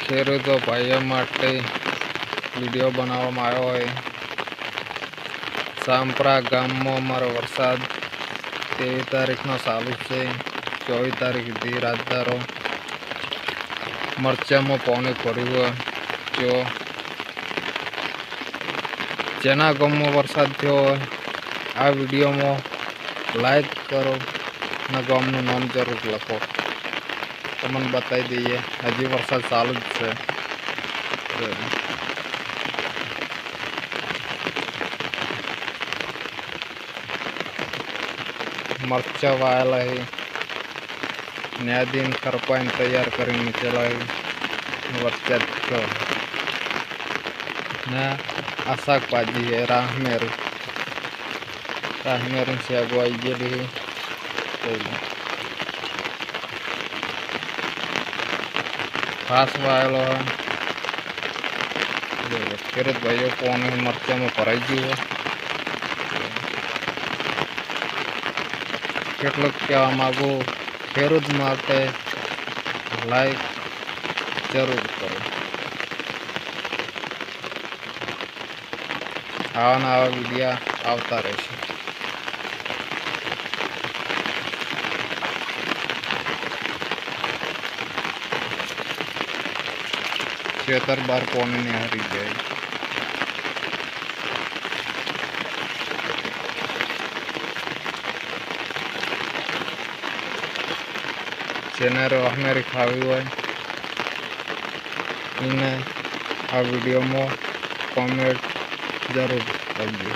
ખેડૂતો ભાઈઓ માટે વિડીયો બનાવવામાં આવ્યો હોય। સાંપરા ગામમાં અમારો વરસાદ 23 તારીખનો ચાલુ છે। 24 તારીખ સુધી રાતધારો મરચામાં પાણી ભર્યું જો જેના ગામમાં વરસાદ થયો હોય આ વિડીયોમાં લાઈક કરો અને ગામનું નામ જરૂર લખો। તમને બતાવી દઈએ હજી વરસાદ ચાલુ જ છે। मरचा वाला है न्यादीन खरपाइन तैयार कर चला वर्चा आ शाकभाजी है राहमेरू से आगो आई गई घास वायलो है खेत भाईओ पानी मरचा में भराई गई કેટલુંક કહેવા માગું ખેડૂત માટે લાઈક જરૂર કરો। આવા નવા વિડીયા આવતા રહેશે। ખેતર બાર પાણી ને હરી જાય। જેને રાહમેરી ખાવી હોય એને આ વિડીયોમાં કોમેન્ટ જરૂર કરજો।